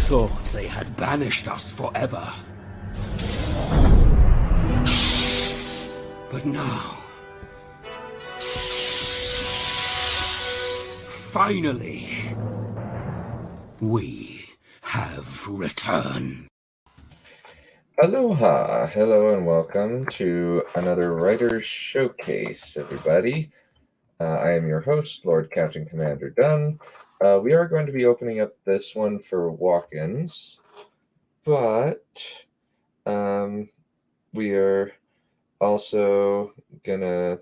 thought they had banished us forever. But now, finally, we have returned. Aloha, hello and welcome to another Writer's Showcase, everybody. I am your host, Lord Captain Commander Dunn. We are going to be opening up this one for walk-ins, but we are also gonna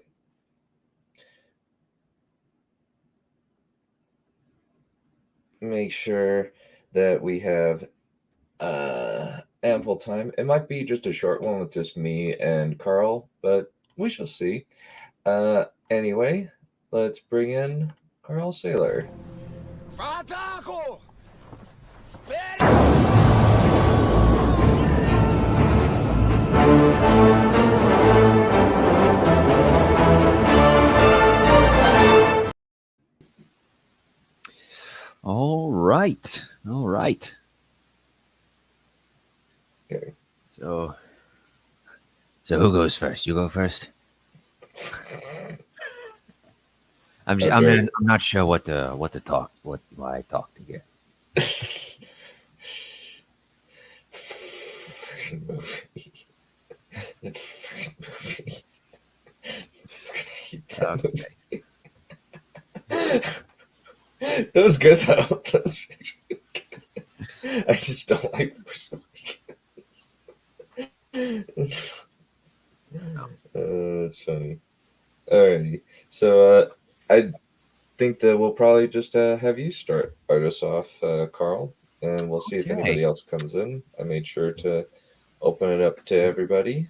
make sure that we have ample time. It might be just a short one with just me and Carl, but we shall see. Anyway, let's bring in Carl Sailor. All right. Okay. So who goes first? You go first. I'm not sure what I talk to here. Okay. That was good though. That was really good. I just don't like Force Awakens. That's funny. Alrighty. So I think that we'll probably just have you start us off, Carl, and we'll see if anybody else comes in. I made sure to open it up to everybody.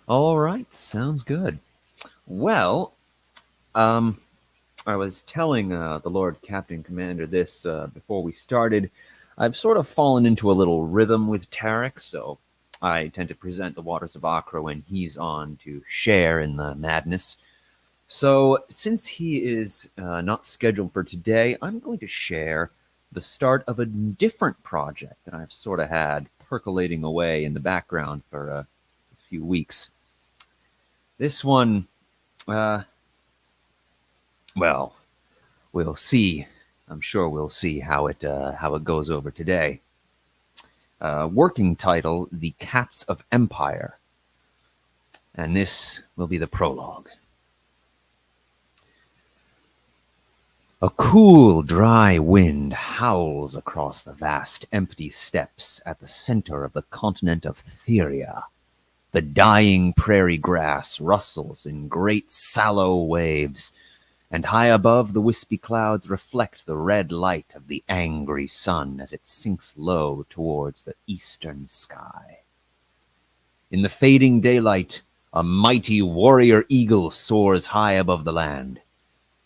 All right, sounds good. Well, I was telling the Lord Captain Commander this before we started. I've sort of fallen into a little rhythm with Tarek, so I tend to present the Waters of Akra when he's on to share in the madness. So since he is not scheduled for today, I'm going to share the start of a different project that I've sort of had percolating away in the background for a few weeks. This one, well, we'll see. I'm sure we'll see how it goes over today. Working title: The Cats of Empire. And this will be the prologue. A cool, dry wind howls across the vast, empty steppes at the center of the continent of Theria. The dying prairie grass rustles in great sallow waves, and high above the wispy clouds reflect the red light of the angry sun as it sinks low towards the eastern sky. In the fading daylight, a mighty warrior eagle soars high above the land.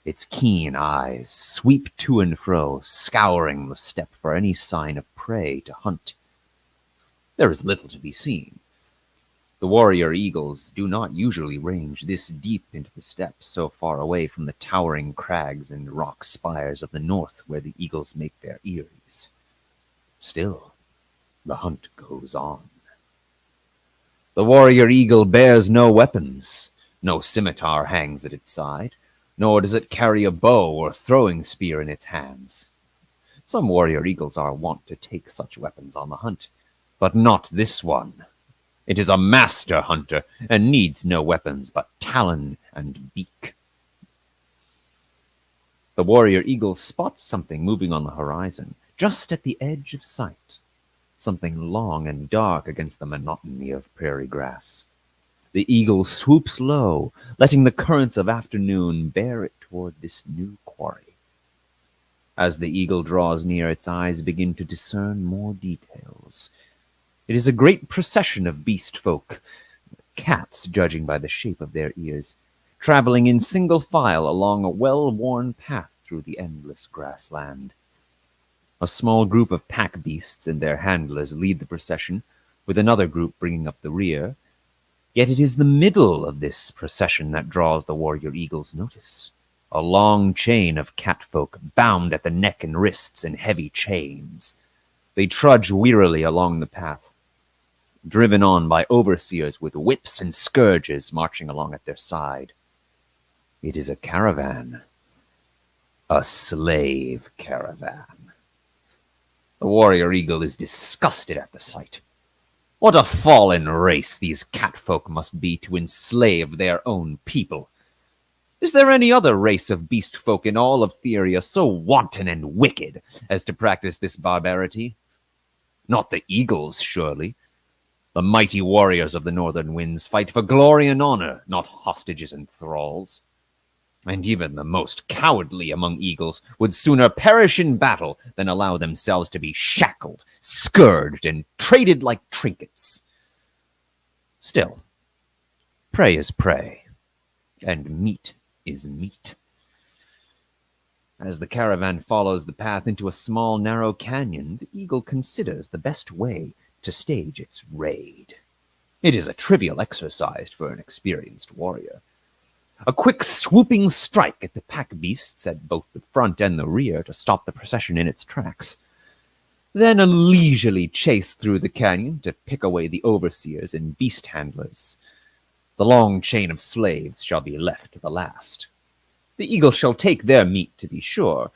Its keen eyes sweep to and fro, scouring the steppe for any sign of prey to hunt. There is little to be seen. The warrior eagles do not usually range this deep into the steppes, so far away from the towering crags and rock spires of the north where the eagles make their eyries. Still, the hunt goes on. The warrior eagle bears no weapons. No scimitar hangs at its side, nor does it carry a bow or throwing spear in its hands. Some warrior eagles are wont to take such weapons on the hunt, but not this one. It is a master hunter and needs no weapons but talon and beak. The warrior eagle spots something moving on the horizon, just at the edge of sight. Something long and dark against the monotony of prairie grass. The eagle swoops low, letting the currents of afternoon bear it toward this new quarry. As the eagle draws near, its eyes begin to discern more details. It is a great procession of beast folk, cats judging by the shape of their ears, traveling in single file along a well-worn path through the endless grassland. A small group of pack beasts and their handlers lead the procession, with another group bringing up the rear. Yet it is the middle of this procession that draws the warrior eagle's notice. A long chain of catfolk bound at the neck and wrists in heavy chains. They trudge wearily along the path, driven on by overseers with whips and scourges marching along at their side. It is a caravan. A slave caravan. The warrior eagle is disgusted at the sight. What a fallen race these catfolk must be to enslave their own people. Is there any other race of beast folk in all of Theria so wanton and wicked as to practice this barbarity? Not the eagles, surely. The mighty warriors of the northern winds fight for glory and honor, not hostages and thralls. And even the most cowardly among eagles would sooner perish in battle than allow themselves to be shackled, scourged, and traded like trinkets. Still, prey is prey, and meat is meat. As the caravan follows the path into a small, narrow canyon, the eagle considers the best way to stage its raid. It is a trivial exercise for an experienced warrior. A quick swooping strike at the pack beasts at both the front and the rear to stop the procession in its tracks. Then a leisurely chase through the canyon to pick away the overseers and beast handlers. The long chain of slaves shall be left to the last. The eagle shall take their meat, to be sure,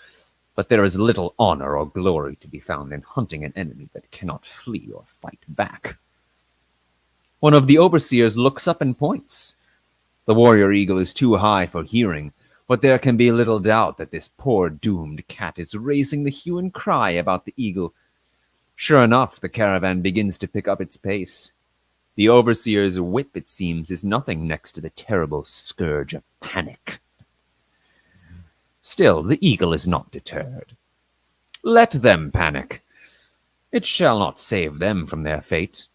but there is little honor or glory to be found in hunting an enemy that cannot flee or fight back. One of the overseers looks up and points. The warrior eagle is too high for hearing, but there can be little doubt that this poor doomed cat is raising the hue and cry about the eagle. Sure enough, the caravan begins to pick up its pace. The overseer's whip, it seems, is nothing next to the terrible scourge of panic. Still, the eagle is not deterred. Let them panic. It shall not save them from their fate.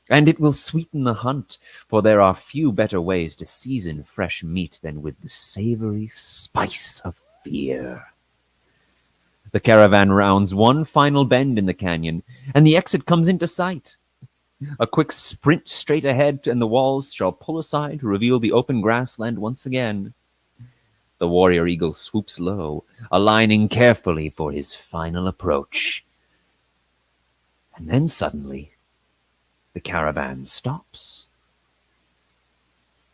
And it will sweeten the hunt, for there are few better ways to season fresh meat than with the savory spice of fear. The caravan rounds one final bend in the canyon, and the exit comes into sight. A quick sprint straight ahead, and the walls shall pull aside to reveal the open grassland once again. The warrior eagle swoops low, aligning carefully for his final approach. And then suddenly, the caravan stops.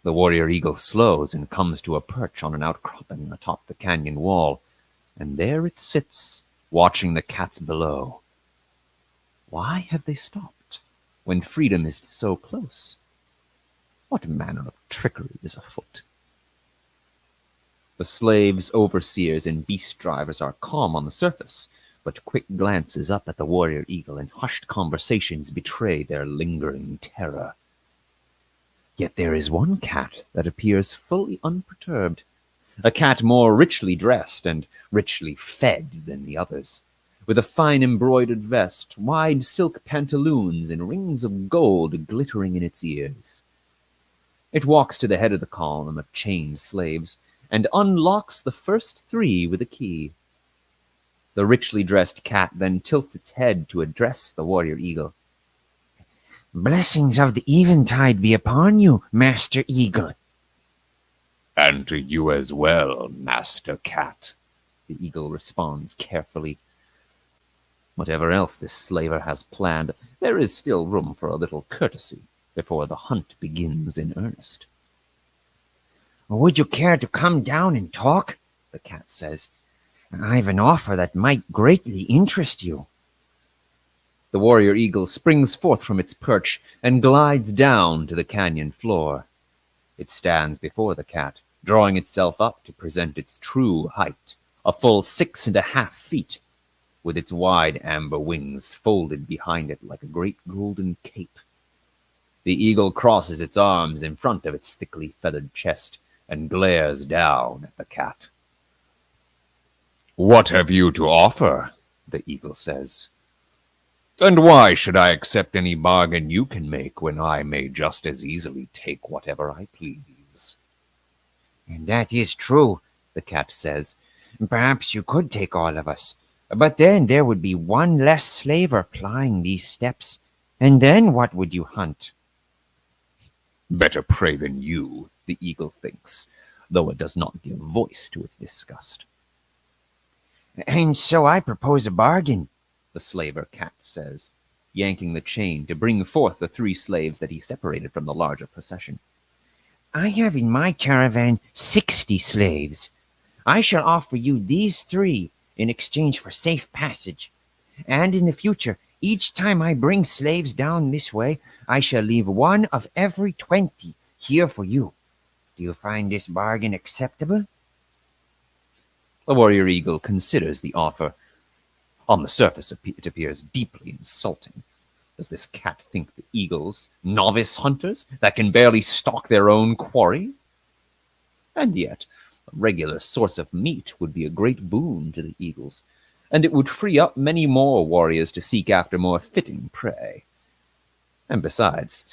The warrior eagle slows and comes to a perch on an outcropping atop the canyon wall, and there it sits, watching the cats below. Why have they stopped, when freedom is so close? What manner of trickery is afoot? The slaves, overseers, and beast drivers are calm on the surface, but quick glances up at the warrior eagle and hushed conversations betray their lingering terror. Yet there is one cat that appears fully unperturbed, a cat more richly dressed and richly fed than the others, with a fine embroidered vest, wide silk pantaloons, and rings of gold glittering in its ears. It walks to the head of the column of chained slaves and unlocks the first three with a key. The richly dressed cat then tilts its head to address the warrior eagle. "Blessings of the eventide be upon you, Master Eagle." "And to you as well, Master Cat," the eagle responds carefully. Whatever else this slaver has planned, there is still room for a little courtesy before the hunt begins in earnest. "Would you care to come down and talk?" the cat says. "I've an offer that might greatly interest you." The warrior eagle springs forth from its perch and glides down to the canyon floor. It stands before the cat, drawing itself up to present its true height, a full 6.5 feet, with its wide amber wings folded behind it like a great golden cape. The eagle crosses its arms in front of its thickly feathered chest and glares down at the cat. "What have you to offer?" the eagle says. "And why should I accept any bargain you can make when I may just as easily take whatever I please?" "And that is true," the cat says. "Perhaps you could take all of us, but then there would be one less slaver plying these steps, and then what would you hunt?" "Better prey than you," the eagle thinks, though it does not give voice to its disgust. "And so I propose a bargain," the slaver cat says, yanking the chain to bring forth the 3 slaves that he separated from the larger procession. I have in my caravan 60 slaves. I shall offer you these 3 in exchange for safe passage. And in the future, each time I bring slaves down this way, I shall leave 1 of every 20 here for you. Do you find this bargain acceptable? The warrior eagle considers the offer. On the surface, it appears deeply insulting. Does this cat think the eagles novice hunters that can barely stalk their own quarry? And yet, a regular source of meat would be a great boon to the eagles, and it would free up many more warriors to seek after more fitting prey. And besides,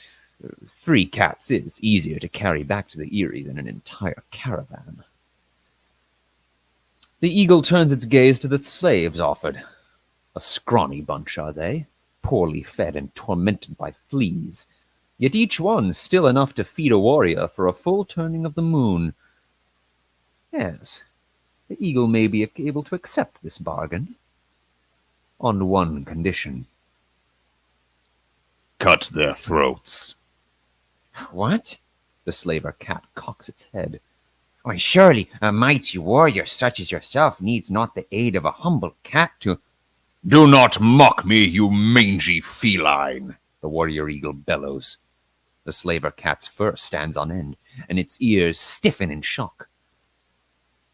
3 cats is easier to carry back to the eyrie than an entire caravan. The eagle turns its gaze to the slaves offered. A scrawny bunch are they, poorly fed and tormented by fleas, yet each one still enough to feed a warrior for a full turning of the moon. Yes, the eagle may be able to accept this bargain, on one condition. Cut their throats. What? The slaver cat cocks its head. Why, surely a mighty warrior such as yourself needs not the aid of a humble cat to... Do not mock me, you mangy feline, the warrior eagle bellows. The slaver cat's fur stands on end, and its ears stiffen in shock.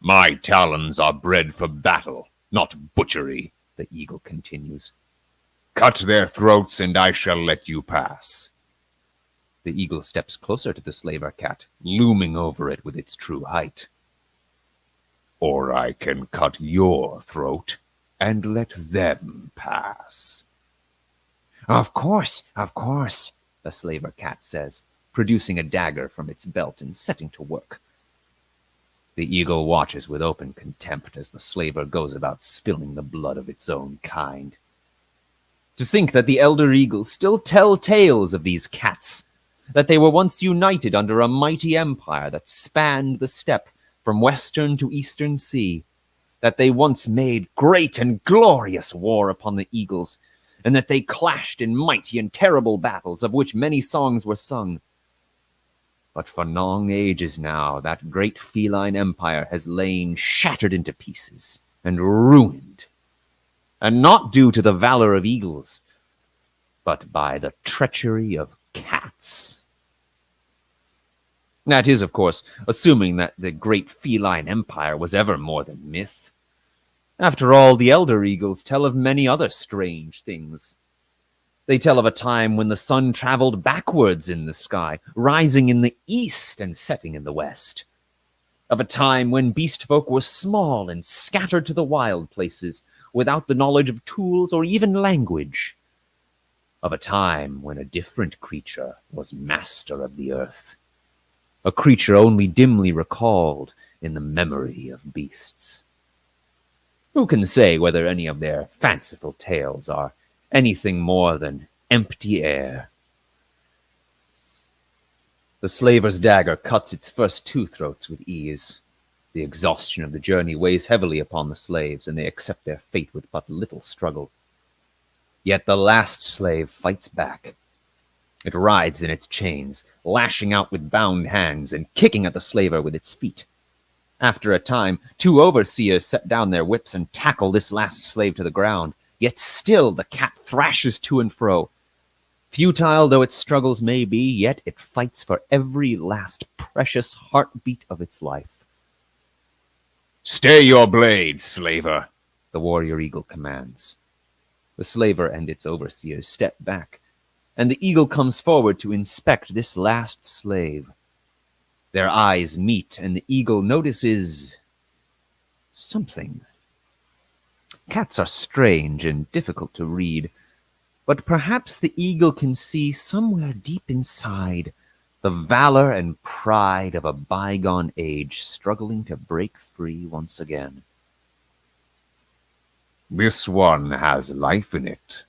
My talons are bred for battle, not butchery, the eagle continues. Cut their throats, and I shall let you pass. The eagle steps closer to the slaver cat, looming over it with its true height. Or I can cut your throat and let them pass. Of course, the slaver cat says, producing a dagger from its belt and setting to work. The eagle watches with open contempt as the slaver goes about spilling the blood of its own kind. To think that the elder eagles still tell tales of these cats, that they were once united under a mighty empire that spanned the steppe from western to eastern sea, that they once made great and glorious war upon the eagles, and that they clashed in mighty and terrible battles of which many songs were sung. But for long ages now, that great feline empire has lain shattered into pieces and ruined, and not due to the valor of eagles, but by the treachery of cats. That is, of course, assuming that the great feline empire was ever more than myth. After all, the elder eagles tell of many other strange things. They tell of a time when the sun traveled backwards in the sky, rising in the east and setting in the west. Of a time when beast folk were small and scattered to the wild places, without the knowledge of tools or even language. Of a time when a different creature was master of the earth. A creature only dimly recalled in the memory of beasts. Who can say whether any of their fanciful tales are anything more than empty air? The slaver's dagger cuts its first 2 throats with ease. The exhaustion of the journey weighs heavily upon the slaves, and they accept their fate with but little struggle. Yet the last slave fights back. It rides in its chains, lashing out with bound hands and kicking at the slaver with its feet. After a time, 2 overseers set down their whips and tackle this last slave to the ground. Yet still the cat thrashes to and fro. Futile though its struggles may be, yet it fights for every last precious heartbeat of its life. Stay your blade, slaver, the warrior eagle commands. The slaver and its overseers step back, and the eagle comes forward to inspect this last slave. Their eyes meet, and the eagle notices something. Cats are strange and difficult to read, but perhaps the eagle can see somewhere deep inside the valor and pride of a bygone age struggling to break free once again. This one has life in it,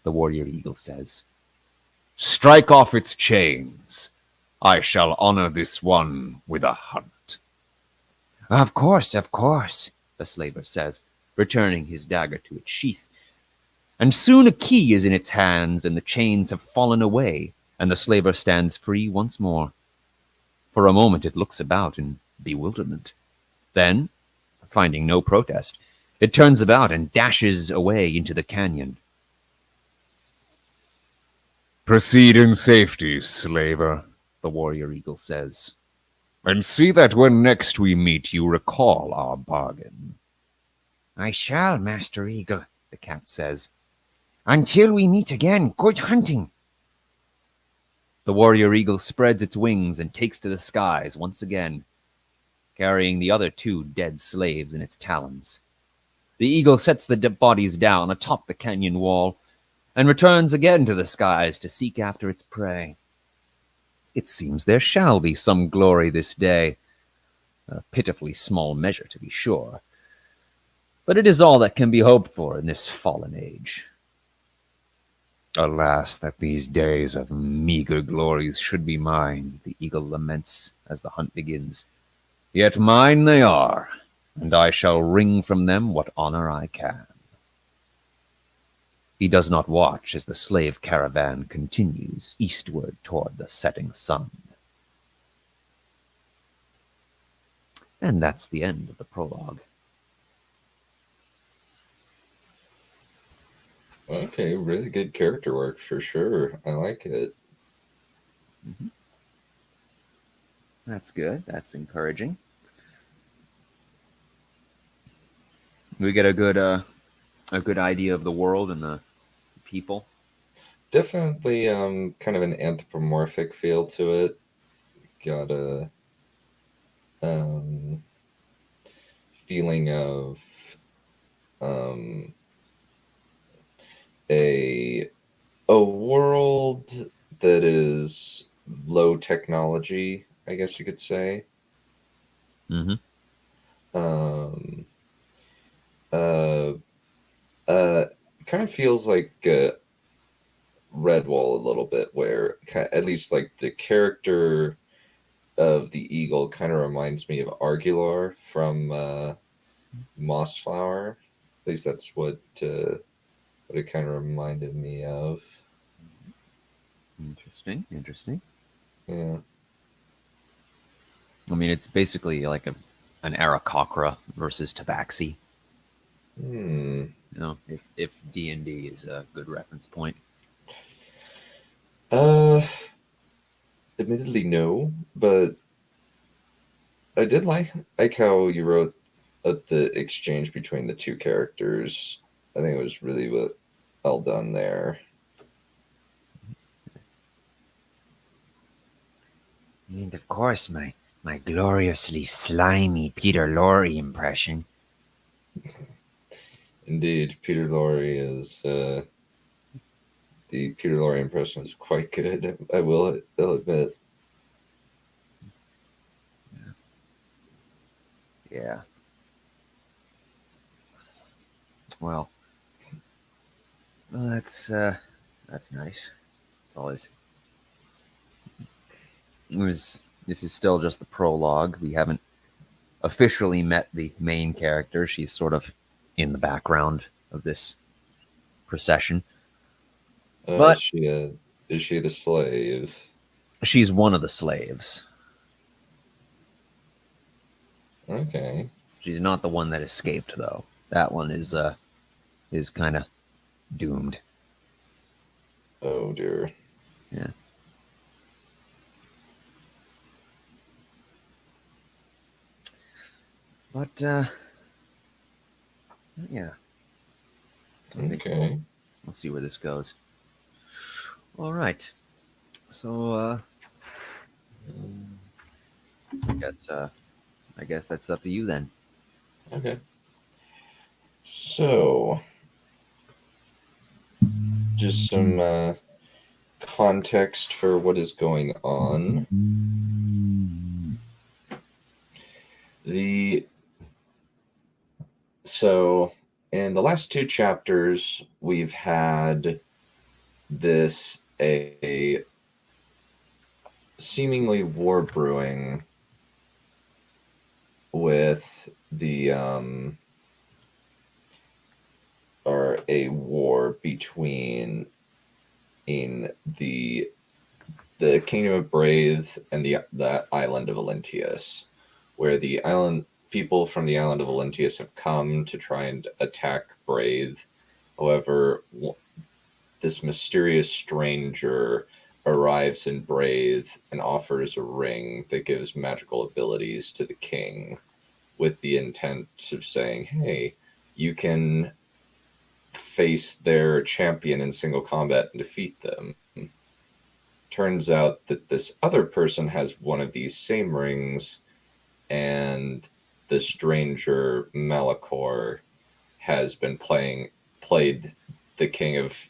the warrior eagle says. Strike off its chains. I shall honor this one with a hunt. Of course, the slaver says, returning his dagger to its sheath. And soon a key is in its hands, and the chains have fallen away, and the slaver stands free once more. For a moment it looks about in bewilderment. Then, finding no protest, it turns about and dashes away into the canyon. Proceed in safety, slaver, the warrior eagle says. And see that when next we meet you recall our bargain. I shall, Master Eagle, the cat says. Until we meet again, good hunting. The warrior eagle spreads its wings and takes to the skies once again, carrying the other 2 dead slaves in its talons. The eagle sets the bodies down atop the canyon wall and returns again to the skies to seek after its prey. It seems there shall be some glory this day, a pitifully small measure to be sure, but it is all that can be hoped for in this fallen age. Alas, that these days of meager glories should be mine, The eagle laments as the hunt begins. yet mine they are, and I shall wring from them what honor I can. He does not watch as the slave caravan continues eastward toward the setting sun. And that's the end of the prologue. Okay, really good character work for sure. I like it. That's good. That's encouraging. We get a good idea of the world and the people. Definitely kind of an anthropomorphic feel to it. Got a feeling of a world that is low technology, I guess you could say. Mm-hmm. Kind of feels like Redwall a little bit, where at least like the character of the eagle kind of reminds me of Argular from Mossflower. At least that's what it kind of reminded me of. Interesting. Yeah. I mean, it's basically like an Aarakocra versus Tabaxi. Hmm. You know, if D&D is a good reference point. Admittedly, no, but I did like how you wrote the exchange between the 2 characters. I think it was really well done there. And of course, my gloriously slimy Peter Lorre impression. Indeed, Peter Lorre is the Peter Lorre impression is quite good. I'll admit. Yeah. Well, that's nice. It's always. This is still just the prologue. We haven't officially met the main character. She's sort of in the background of this procession. But is she the slave? she's one of the slaves. Okay. She's not the one that escaped, though. That one is kind of doomed. Oh dear. Yeah. But yeah. Okay. Let's see where this goes. All right. So I guess that's up to you then. Okay. So, just some context for what is going on. So in the last 2 chapters, we've had this a seemingly war brewing with the or a war between the Kingdom of Braith and the island of Olentius, where the island people from the island of Olentius have come to try and attack Braith. However, this mysterious stranger arrives in Braith and offers a ring that gives magical abilities to the king, with the intent of saying, hey, you can face their champion in single combat and defeat them. Turns out that this other person has one of these same rings, and the stranger Malachor has been played Kamul,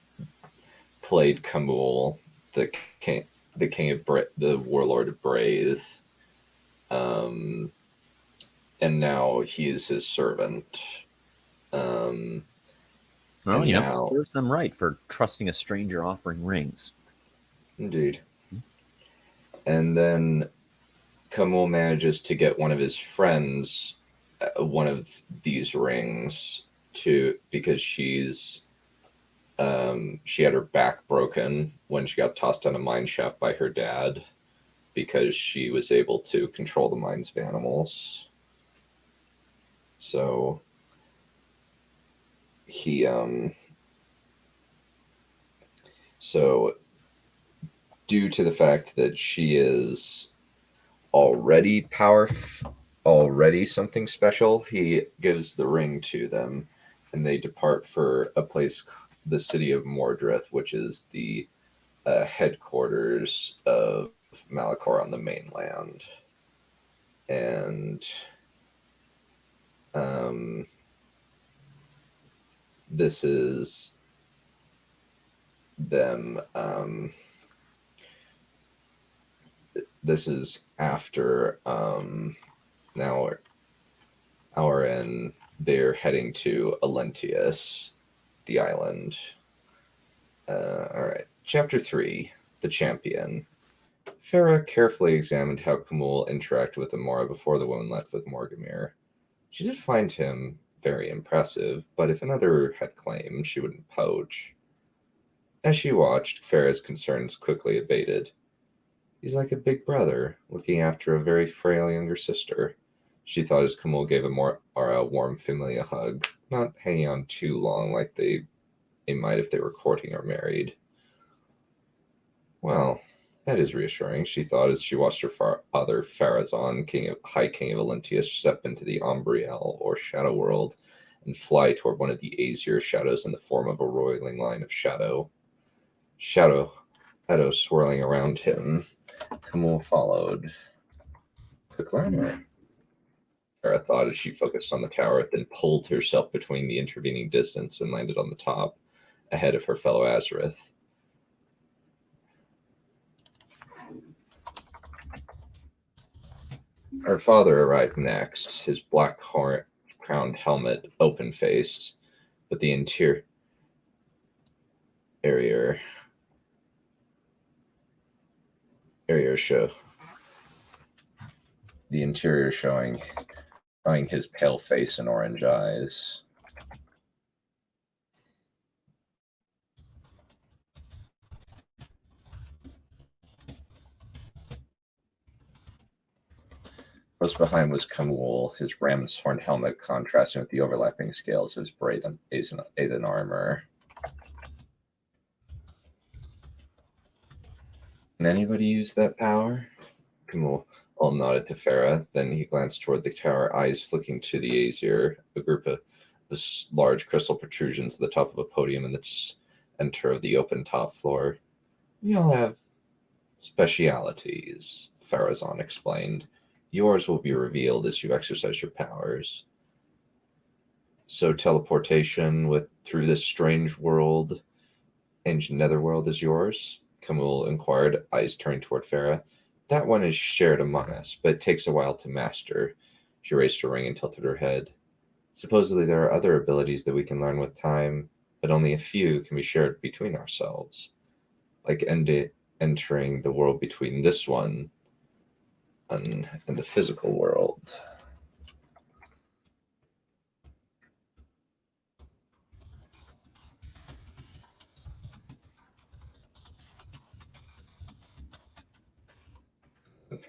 the king of the warlord of Braith, and now he is his servant. Well, and now serves them right for trusting a stranger offering rings. Indeed. And then Kamul manages to get one of his friends one of these rings because she had her back broken when she got tossed down a mine shaft by her dad, because she was able to control the minds of animals. So due to the fact that she is already something special, he gives the ring to them, and they depart for a place, the city of Mordrith, which is the headquarters of Malachor on the mainland. And this is them. This is after now they're heading to Olentius, the island. All right. Chapter 3, The Champion. Farah carefully examined how Kamul interacted with Amora before the woman left with Morgamir. She did find him very impressive, but if another had claimed, she wouldn't poach. As she watched, Farah's concerns quickly abated. He's like a big brother, looking after a very frail younger sister. She thought as Kamul gave a warm familial hug, not hanging on too long like they might if they were courting or married. Well, that is reassuring, she thought as she watched her father, Pharazon, High King of Olentius, step into the Umbriel, or Shadow World, and fly toward one of the Aesir shadows in the form of a roiling line of shadow swirling around him. Kamul followed. Quick learner, Farah thought as she focused on the tower, then pulled herself between the intervening distance and landed on the top, ahead of her fellow Azareth. Her father arrived next, his black-crowned helmet open-faced, but the interior showing his pale face and orange eyes. Close behind was Kamul, his ram's horn helmet contrasting with the overlapping scales of his brazen Aethan armor. Can anybody use that power? Kamul all nodded to Farah. Then he glanced toward the tower, eyes flicking to the Aesir, a group of large crystal protrusions at the top of a podium in the center of the open top floor. We all have specialities, Pharazon explained. Yours will be revealed as you exercise your powers. So teleportation through this strange world, ancient netherworld, is yours? Kamul inquired, eyes turned toward Farah. That one is shared among us, but it takes a while to master. She raised her ring and tilted her head. Supposedly there are other abilities that we can learn with time, but only a few can be shared between ourselves. Like entering the world between this one and the physical world.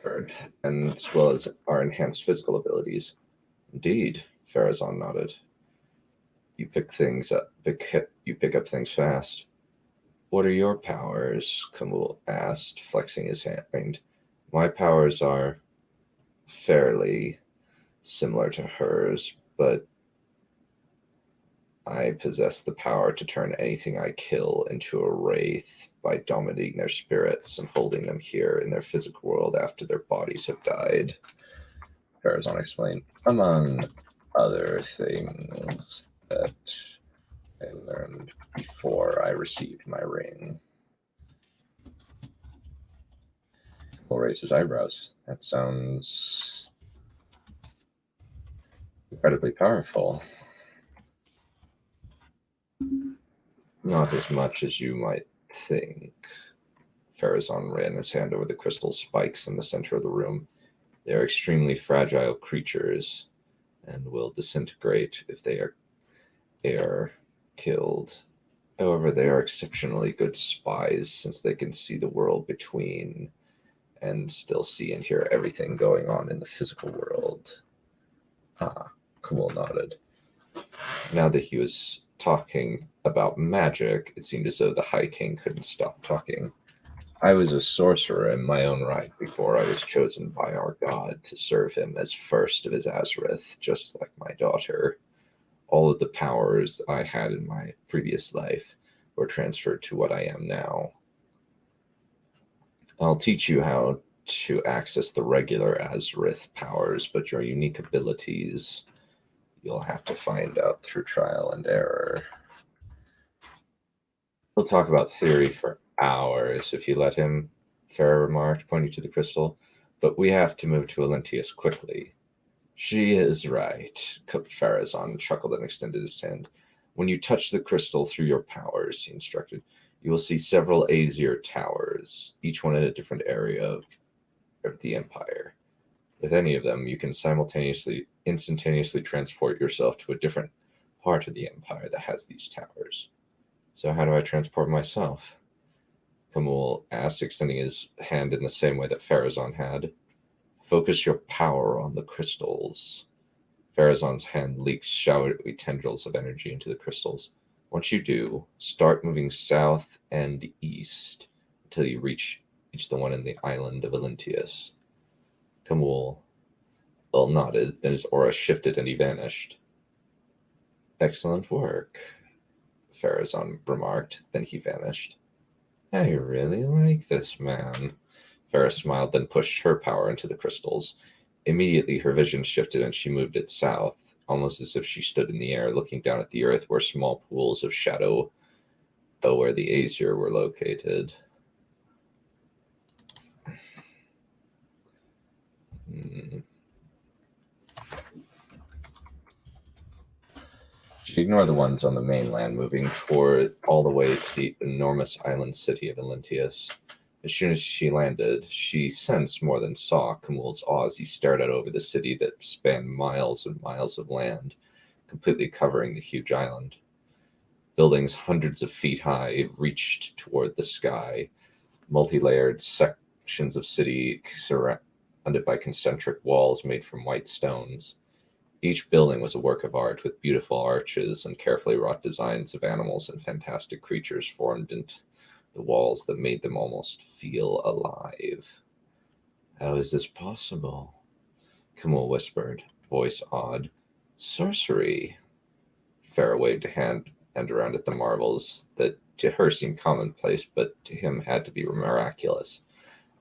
heard, and as well as our enhanced physical abilities. Indeed, Farazan nodded. You pick things up. You pick up things fast. What are your powers? Kamul asked, flexing his hand. My powers are fairly similar to hers, but I possess the power to turn anything I kill into a wraith by dominating their spirits and holding them here in their physical world after their bodies have died. Farazan explained, among other things that I learned before I received my ring. Will raise his eyebrows. That sounds incredibly powerful. Not as much as you might think. Farazan ran his hand over the crystal spikes in the center of the room. They are extremely fragile creatures and will disintegrate if they are killed. However, they are exceptionally good spies since they can see the world between and still see and hear everything going on in the physical world. Kumul nodded. Now that he was talking about magic, it seemed as though the High King couldn't stop talking. I was a sorcerer in my own right before I was chosen by our god to serve him as first of his Azareth, just like my daughter. All of the powers I had in my previous life were transferred to what I am now. I'll teach you how to access the regular Azareth powers, but your unique abilities you'll have to find out through trial and error. We'll talk about theory for hours if you let him, Farah remarked, pointing to the crystal, but we have to move to Olentius quickly. She is right, Farazan chuckled and extended his hand. When you touch the crystal through your powers, he instructed, you will see several Azir towers, each one in a different area of the Empire. With any of them, you can instantaneously transport yourself to a different part of the Empire that has these towers. So how do I transport myself? Kamul asked, extending his hand in the same way that Farazan had. Focus your power on the crystals. Farazan's hand leaked shadowy tendrils of energy into the crystals. Once you do, start moving south and east until you reach the one in the island of Olentius. Kamul nodded, then his aura shifted and he vanished. Excellent work, Farazan remarked, then he vanished. I really like this man. Farah smiled, then pushed her power into the crystals. Immediately, her vision shifted and she moved it south, almost as if she stood in the air, looking down at the earth where small pools of shadow where the Azir were located. She ignored the ones on the mainland, moving toward all the way to the enormous island city of Olentius. As soon as she landed, she sensed more than saw Kamul's awe as he stared out over the city that spanned miles and miles of land, completely covering the huge island. Buildings hundreds of feet high reached toward the sky, multi-layered sections of city surrounded by concentric walls made from white stones. Each building was a work of art with beautiful arches and carefully wrought designs of animals and fantastic creatures formed into the walls that made them almost feel alive. How is this possible? Kamul whispered, voice awed. Sorcery. Farah waved a hand around at the marvels that to her seemed commonplace, but to him had to be miraculous.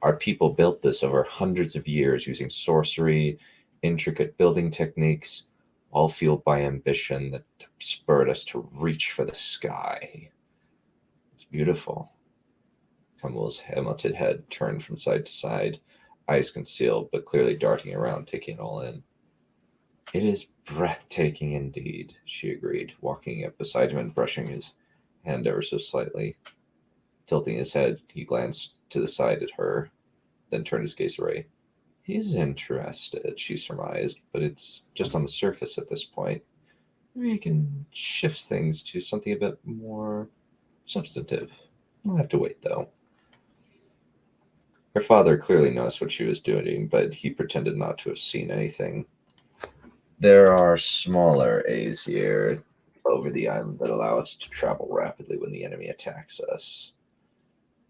Our people built this over hundreds of years using sorcery, intricate building techniques, all fueled by ambition that spurred us to reach for the sky. It's beautiful. Kamul's helmeted head turned from side to side, eyes concealed, but clearly darting around, taking it all in. It is breathtaking indeed, she agreed, walking up beside him and brushing his hand ever so slightly. Tilting his head, he glanced to the side at her, then turned his gaze away. He's interested, she surmised, but it's just on the surface at this point. Maybe he can shift things to something a bit more substantive. We'll have to wait, though. Her father clearly noticed what she was doing, but he pretended not to have seen anything. There are smaller Aesir over the island that allow us to travel rapidly when the enemy attacks us.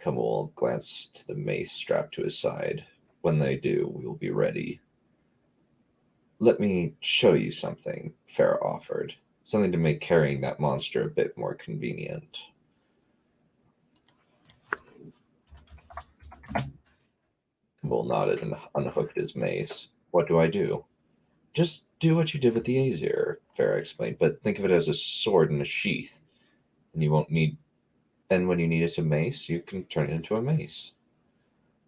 Camul glanced to the mace strapped to his side. When they do, we will be ready. Let me show you something, Farah offered. Something to make carrying that monster a bit more convenient. Camul nodded and unhooked his mace. What do I do? Just do what you did with the Aesir, Farah explained, but think of it as a sword in a sheath. And when you need it a mace, you can turn it into a mace.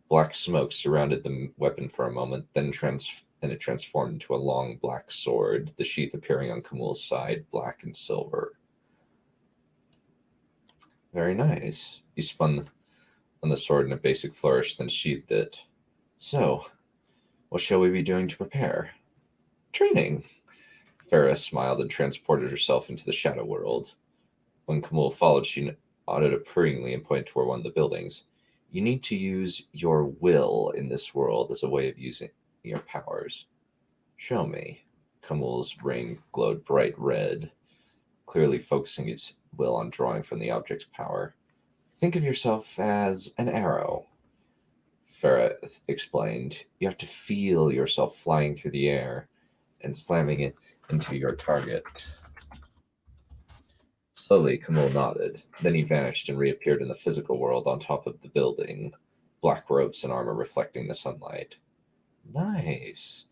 Black smoke surrounded the weapon for a moment, then it transformed into a long black sword, the sheath appearing on Camul's side, black and silver. Very nice. He spun on the sword in a basic flourish, then sheathed it. So, what shall we be doing to prepare? Training. Farah smiled and transported herself into the shadow world. When Camul followed, she nodded approvingly and pointed toward one of the buildings. You need to use your will in this world as a way of using your powers. Show me. Camul's ring glowed bright red, clearly focusing his will on drawing from the object's power. Think of yourself as an arrow. Farah explained. You have to feel yourself flying through the air and slamming it into your target. Slowly, Camul nodded. Then he vanished and reappeared in the physical world on top of the building, black ropes and armor reflecting the sunlight. Nice.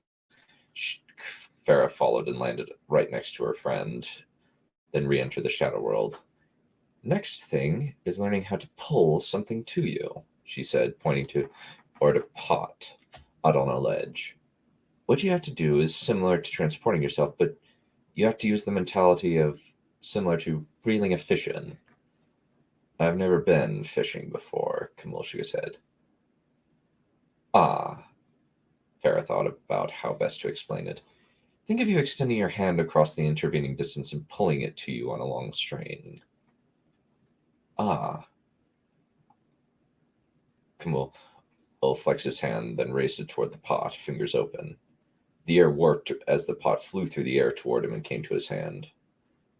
Farah followed and landed right next to her friend, then re-entered the shadow world. Next thing is learning how to pull something to you, she said, pointing toward a pot out on a ledge. What you have to do is similar to transporting yourself, but you have to use the mentality of similar to reeling a fish in. I've never been fishing before, Camul shook his head. Ah, Farah thought about how best to explain it. Think of you extending your hand across the intervening distance and pulling it to you on a long string. Ah. Camul flexed his hand, then raised it toward the pot, fingers open. The air warped as the pot flew through the air toward him and came to his hand.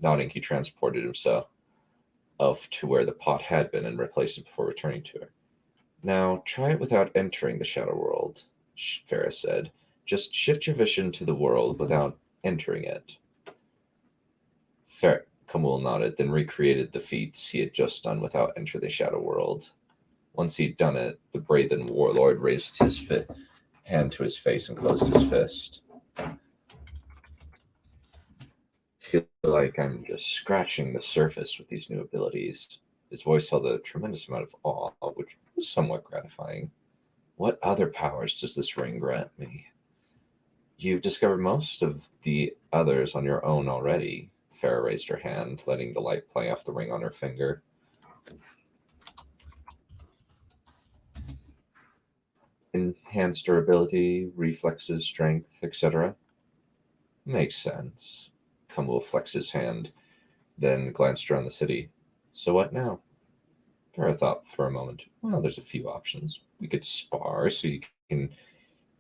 Nodding, he transported himself to where the pot had been and replaced it before returning to her. Now, try it without entering the shadow world, Farah said. Just shift your vision to the world without entering it. Camul nodded, then recreated the feats he had just done without entering the shadow world. Once he'd done it, the Braithen warlord raised his hand to his face and closed his fist. I feel like I'm just scratching the surface with these new abilities. His voice held a tremendous amount of awe, which was somewhat gratifying. What other powers does this ring grant me? You've discovered most of the others on your own already. Farah raised her hand, letting the light play off the ring on her finger. Enhanced durability, reflexes, strength, etc. Makes sense. Camul flexed his hand, then glanced around the city. So what now? Farah thought for a moment. Well, there's a few options. We could spar so you can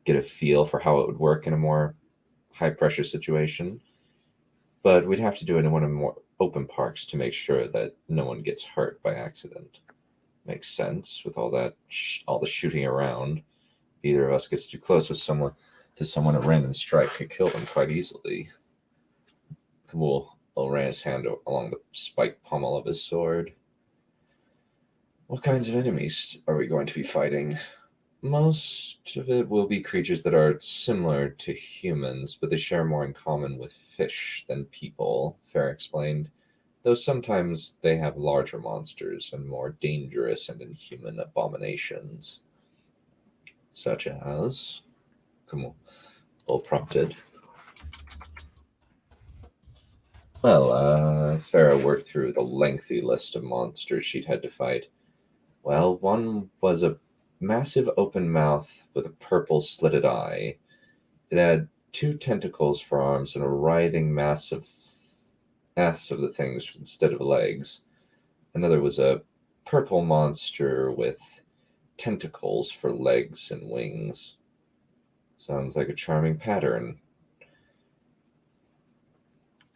get a feel for how it would work in a more high-pressure situation. But we'd have to do it in one of the more open parks to make sure that no one gets hurt by accident. Makes sense with all the shooting around. If either of us gets too close with someone, a random strike could kill them quite easily. Camul ran his hand along the spiked pommel of his sword. What kinds of enemies are we going to be fighting? Most of it will be creatures that are similar to humans, but they share more in common with fish than people, Farah explained, though sometimes they have larger monsters and more dangerous and inhuman abominations. Such as? Camul prompted. Well, Farah worked through the lengthy list of monsters she'd had to fight. Well, one was a massive open mouth with a purple slitted eye. It had 2 tentacles for arms and a writhing mass of the things instead of legs. Another was a purple monster with tentacles for legs and wings. Sounds like a charming pattern.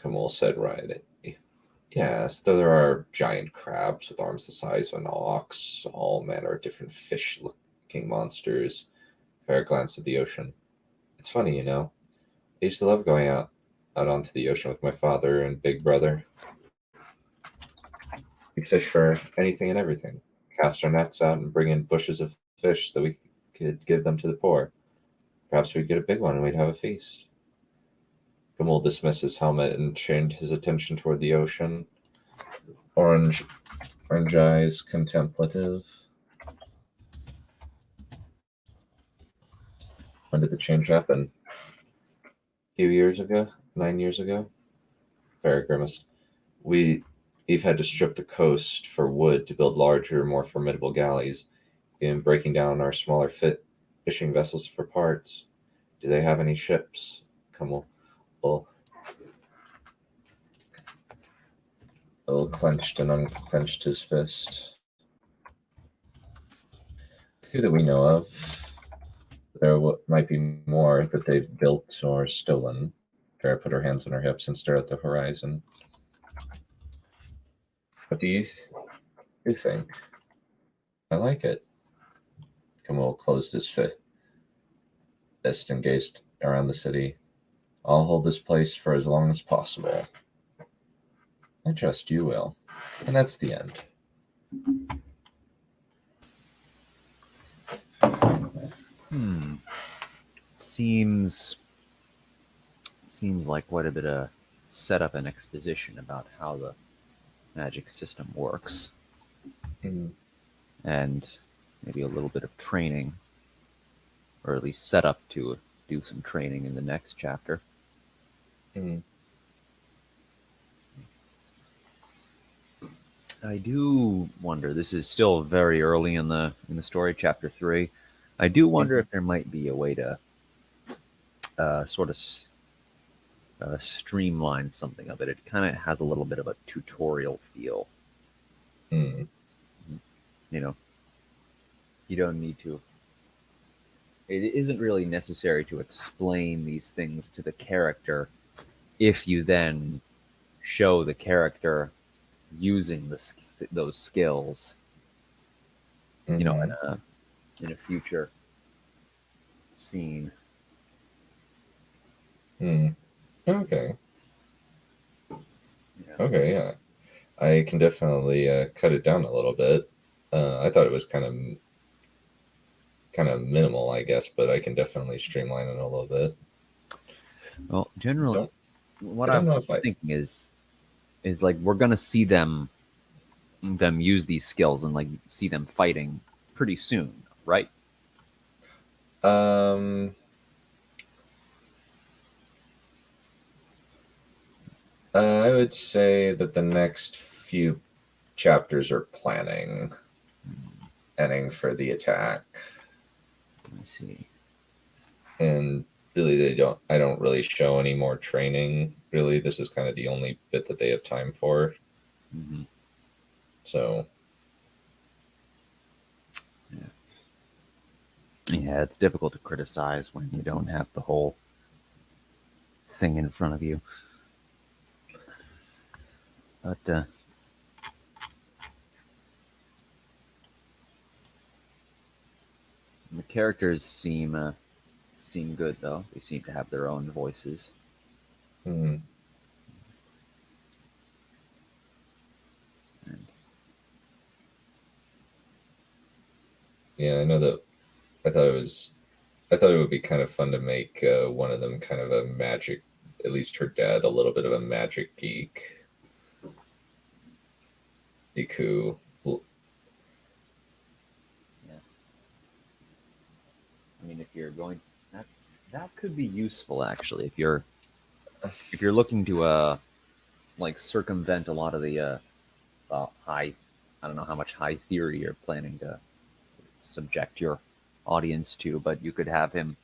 Kamal said wryly. Yes, though there are giant crabs with arms the size of an ox, all manner of different fish-looking monsters. Fair glance at the ocean. It's funny, you know. I used to love going out onto the ocean with my father and big brother. We'd fish for anything and everything. Cast our nets out and bring in bushes of fish that we could give them to the poor. Perhaps we'd get a big one and we'd have a feast. Gamal dismissed his helmet and turned his attention toward the ocean. Orange eyes, contemplative. When did the change happen? A few years ago? 9 years ago? Farrah grimaced. We've had to strip the coast for wood to build larger, more formidable galleys, and breaking down our smaller fishing vessels for parts. Do they have any ships? Kamal clenched and unclenched his fist. Few that we know of. There might be more that they've built or stolen. Farrah put her hands on her hips and stared at the horizon. What do you think? I like it. Kamal closed his fist and gazed around the city. I'll hold this place for as long as possible. I trust you will. And that's the end. Seems like quite a bit of setup and exposition about how the magic system works. Mm. And maybe a little bit of training, or at least set up to do some training in the next chapter. Mm. I do wonder, this is still very early in the story, chapter 3. I do wonder if there might be a way to sort of streamline something of it. It kind of has a little bit of a tutorial feel. Mm. You know, you don't need to. It isn't really necessary to explain these things to the character if you then show the character using those skills. Mm-hmm. You know, in a future scene. Mm. Okay. Yeah. Okay, yeah. I can definitely cut it down a little bit. I thought it was kind of minimal, I guess, but I can definitely streamline it a little bit. Well, generally, what I'm thinking is like we're gonna see them use these skills and like see them fighting pretty soon, right? I would say that the next few chapters are planning for the attack. I see. And really, I don't really show any more training. Really, this is kind of the only bit that they have time for. Mm-hmm. So. Yeah, it's difficult to criticize when you don't have the whole thing in front of you. But the characters seem good, though. They seem to have their own voices. Mm-hmm. Yeah, I know that. I thought it would be kind of fun to make one of them kind of a magic, at least her dad, a little bit of a magic geek. Iku. Yeah. I mean, if you're going, that could be useful actually. If you're looking to like circumvent a lot of the high, I don't know how much high theory you're planning to subject your audience to, but you could have him,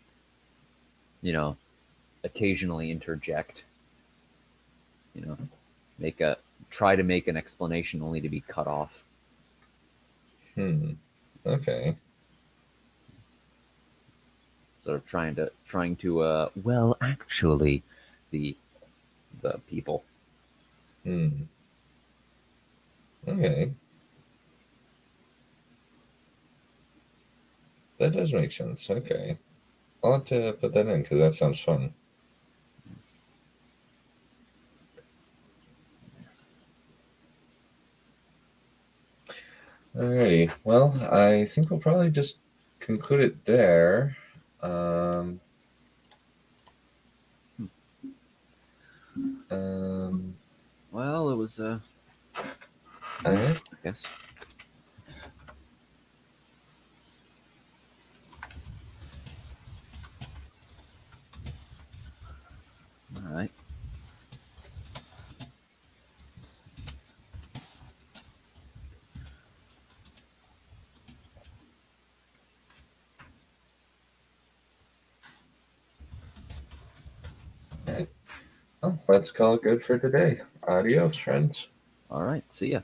you know, occasionally interject, you know, try to make an explanation only to be cut off. Okay. sort of trying to well, actually, the people. Hmm. Okay. That does make sense. Okay. I'll have to put that in because that sounds fun. Alrighty. Well, I think we'll probably just conclude it there. Um, um, Well, it was nice, Alright. I guess. All right. Alright. Well, let's call it good for today. Adios, friends. All right. See ya.